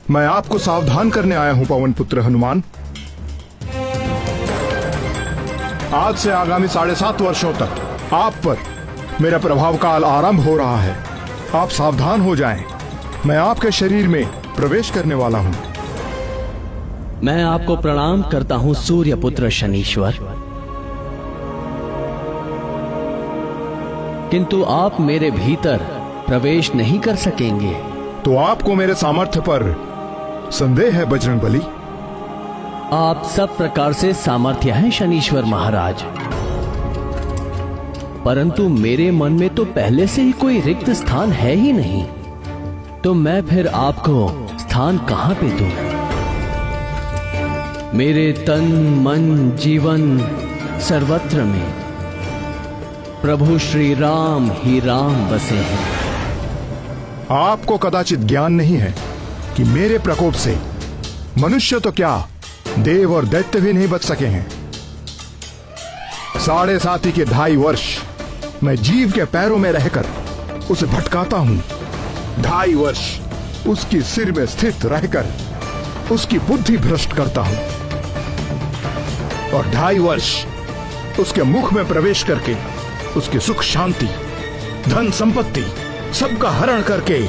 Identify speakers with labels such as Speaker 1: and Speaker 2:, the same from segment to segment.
Speaker 1: मैं आपको सावधान करने आया हूं पवन पुत्र हनुमान। आज से आगामी 7.5 वर्षों तक आप पर मेरा प्रभाव काल आरंभ हो रहा है। आप सावधान हो जाएं। मैं आपके शरीर में प्रवेश करने वाला हूं।
Speaker 2: मैं आपको प्रणाम करता हूं सूर्य पुत्र शनीश्वर, किंतु आप मेरे भीतर प्रवेश नहीं कर सकेंगे।
Speaker 1: तो आपको मेरे सामर्थ्य पर संदेह है बजरंगबली?
Speaker 2: आप सब प्रकार से सामर्थ्य हैं शनीश्वर महाराज, परंतु मेरे मन में तो पहले से ही कोई रिक्त स्थान है ही नहीं, तो मैं फिर आपको स्थान कहां पे दूं? मेरे तन मन जीवन सर्वत्र में प्रभु श्री राम ही राम बसे हैं।
Speaker 1: आपको कदाचित ज्ञान नहीं है कि मेरे प्रकोप से मनुष्य तो क्या, देव और दैत्य भी नहीं बच सके हैं। 7.5 के 2.5 वर्ष मैं जीव के पैरों में रहकर उसे भटकाता हूं। 2.5 वर्ष उसकी सिर में स्थित रहकर उसकी बुद्धि भ्रष्ट करता हूं, और 2.5 वर्ष उसके मुख में प्रवेश करके उसकी सुख शांति धन संपत्ति सबका हरण करके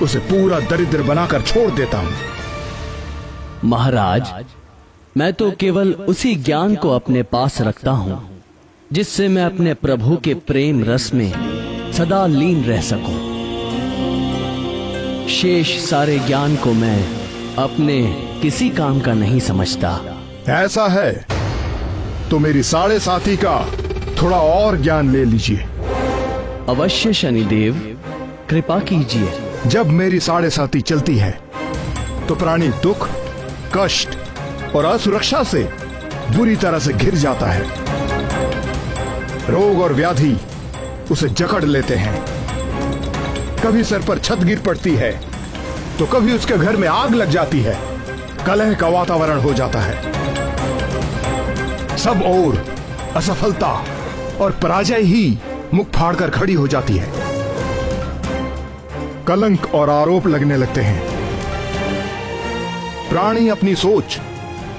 Speaker 1: उसे पूरा दरिद्र बनाकर छोड़ देता हूं।
Speaker 2: महाराज, मैं तो केवल उसी ज्ञान को अपने पास रखता हूं जिससे मैं अपने प्रभु के प्रेम रस में सदा लीन रह सकूं। शेष सारे ज्ञान को मैं अपने किसी काम का नहीं समझता।
Speaker 1: ऐसा है तो मेरी 7.5 का थोड़ा और ज्ञान ले लीजिए।
Speaker 2: अवश्य शनिदेव, कृपा कीजिए।
Speaker 1: जब मेरी 7.5 चलती है तो प्राणी दुख कष्ट और असुरक्षा से बुरी तरह से घिर जाता है। रोग और व्याधि उसे जकड़ लेते हैं। कभी सर पर छत गिर पड़ती है तो कभी उसके घर में आग लग जाती है। कलह का वातावरण हो जाता है। सब ओर असफलता और पराजय ही मुख फाड़कर खड़ी हो जाती है। कलंक और आरोप लगने लगते हैं। प्राणी अपनी सोच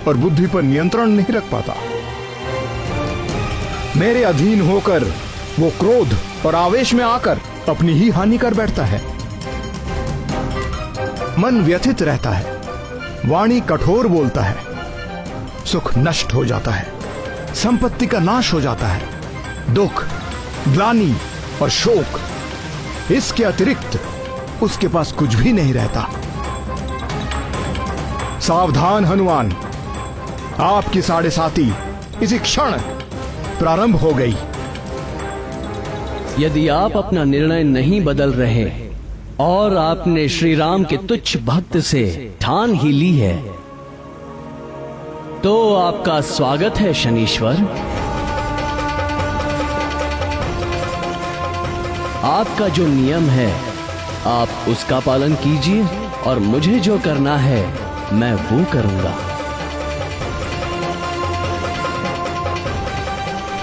Speaker 1: और बुद्धि पर नियंत्रण नहीं रख पाता। मेरे अधीन होकर वो क्रोध और आवेश में आकर अपनी ही हानि कर बैठता है। मन व्यथित रहता है, वाणी कठोर बोलता है, सुख नष्ट हो जाता है, संपत्ति का नाश हो जाता है, दुख ग्लानि और शोक, इसके अतिरिक्त उसके पास कुछ भी नहीं रहता। सावधान हनुमान, आपकी 7.5 इसी क्षण प्रारंभ हो गई।
Speaker 2: यदि आप अपना निर्णय नहीं बदल रहे और आपने श्री राम के तुच्छ भक्त से ठान ही ली है, तो आपका स्वागत है शनीश्वर। आपका जो नियम है आप उसका पालन कीजिए और मुझे जो करना है मैं वो करूंगा।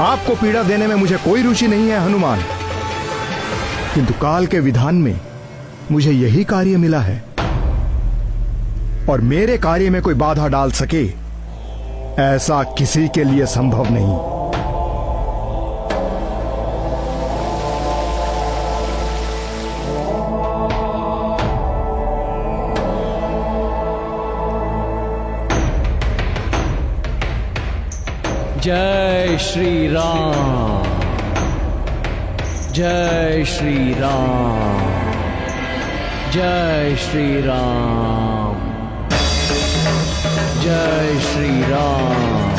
Speaker 1: आपको पीड़ा देने में मुझे कोई रुचि नहीं है हनुमान, किंतु काल के विधान में मुझे यही कार्य मिला है, और मेरे कार्य में कोई बाधा डाल सके ऐसा किसी के लिए संभव नहीं।
Speaker 2: जय श्री राम, जय श्री राम, जय श्री राम, जय श्री राम,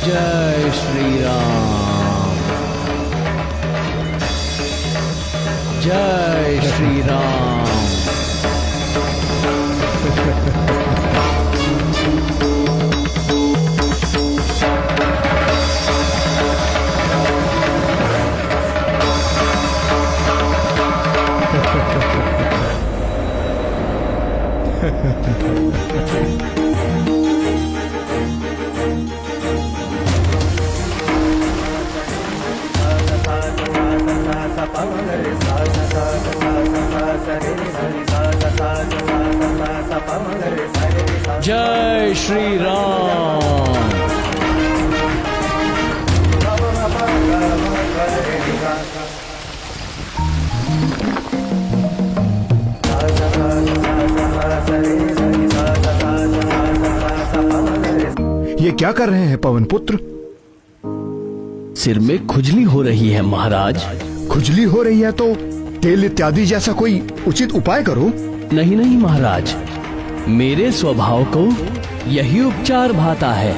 Speaker 2: जय श्री राम, जय श्री राम।
Speaker 3: सा
Speaker 2: जय श्री राम।
Speaker 1: ये क्या कर रहे हैं पवन पुत्र?
Speaker 2: सिर में खुजली हो रही है महाराज।
Speaker 1: खुजली हो रही है तो तेल इत्यादि जैसा कोई उचित उपाय करो।
Speaker 2: नहीं नहीं महाराज, मेरे स्वभाव को यही उपचार भाता है।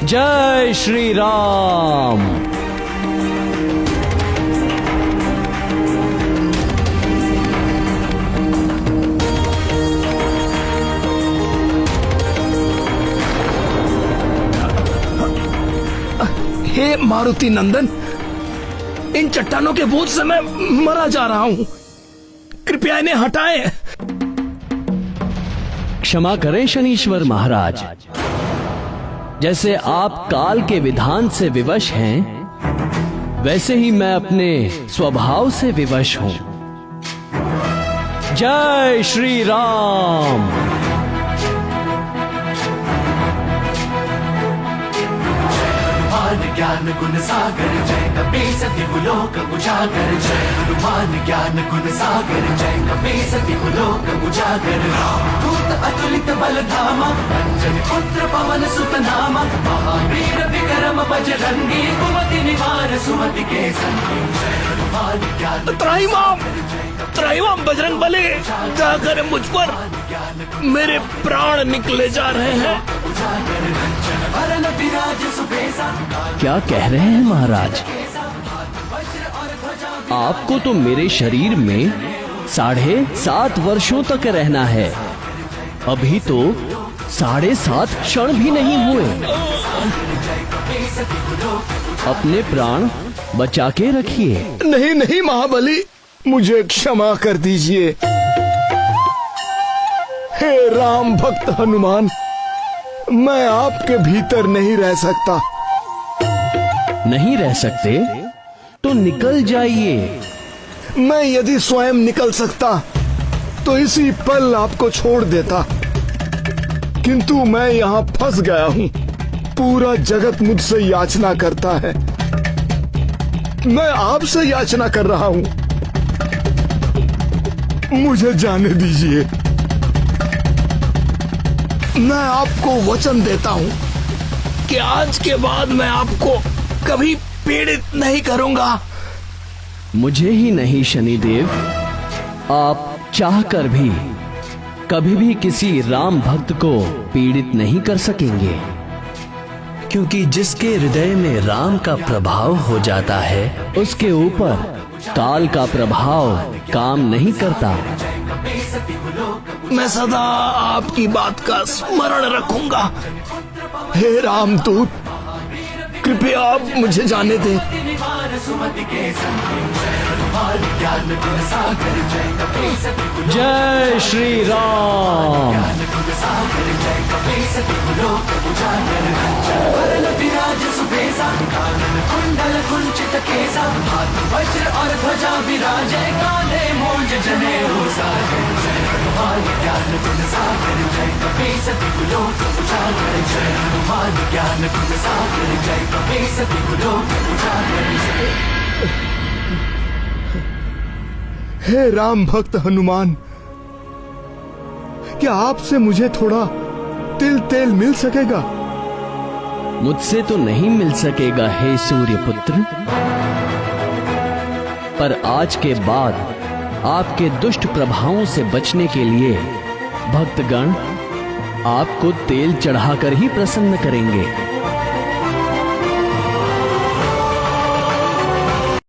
Speaker 2: जय श्री राम।
Speaker 3: हे मारुति नंदन, इन चट्टानों के बोझ से मैं मरा जा रहा हूं, कृपया इन्हें हटाएं।
Speaker 2: क्षमा करें शनीश्वर महाराज, जैसे आप काल के विधान से विवश हैं, वैसे ही मैं अपने स्वभाव से विवश हूं। जय श्री राम।
Speaker 4: ज्ञान गुण सागर जय कपीस लोक उजागर। जय हनुमान ज्ञान गुण सागर जय कपीस लोक उजागर। रामदूत अतुलित बल धामा, अंजनी पुत्र पवन सुत नामा। महावीर विक्रम बजरंगी, कुमति निवार सुमति के संगी। जय हनुमान ज्ञान
Speaker 3: त्राहिमाम बजरंग बली, जाकर मुझ पर मेरे प्राण निकले जा रहे हैं।
Speaker 2: क्या कह रहे हैं महाराज? आपको तो मेरे शरीर में 7.5 वर्षों तक रहना है, अभी तो 7.5 क्षण भी नहीं हुए। अपने प्राण बचा के रखिए।
Speaker 1: नहीं नहीं महाबली, मुझे क्षमा कर दीजिए। हे राम भक्त हनुमान, मैं आपके भीतर नहीं रह सकता।
Speaker 2: नहीं रह सकते तो निकल जाइए।
Speaker 1: मैं यदि स्वयं निकल सकता तो इसी पल आपको छोड़ देता, किंतु मैं यहाँ फंस गया हूँ। पूरा जगत मुझसे याचना करता है, मैं आपसे याचना कर रहा हूँ। मुझे जाने दीजिए।
Speaker 3: मैं आपको वचन देता हूँ कि आज के बाद मैं आपको कभी पीड़ित नहीं करूंगा।
Speaker 2: मुझे ही नहीं शनिदेव, आप चाहकर भी कभी भी किसी राम भक्त को पीड़ित नहीं कर सकेंगे, क्योंकि जिसके हृदय में राम का प्रभाव हो जाता है, उसके ऊपर काल का प्रभाव काम नहीं करता।
Speaker 3: मैं सदा आपकी बात का स्मरण रखूंगा।
Speaker 1: हे रामदूत, कृपया आप मुझे जाने दें।
Speaker 2: जय श्री राम।
Speaker 4: कुंचित केसा, हाथ वज्र और ध्वजा विराजे। कांधे मूंज जनेऊ साजे। जय हनुमान ज्ञान गुण सागर जय कपीस लोक उजागर। जय हनुमान ज्ञान गुण सागर जय कपीस लोक उजागर।
Speaker 1: हे राम भक्त हनुमान, क्या आपसे मुझे थोड़ा तिल तेल मिल सकेगा?
Speaker 2: मुझसे तो नहीं मिल सकेगा हे सूर्य पुत्र, पर आज के बाद आपके दुष्ट प्रभावों से बचने के लिए भक्तगण आपको तेल चढ़ाकर ही प्रसन्न करेंगे।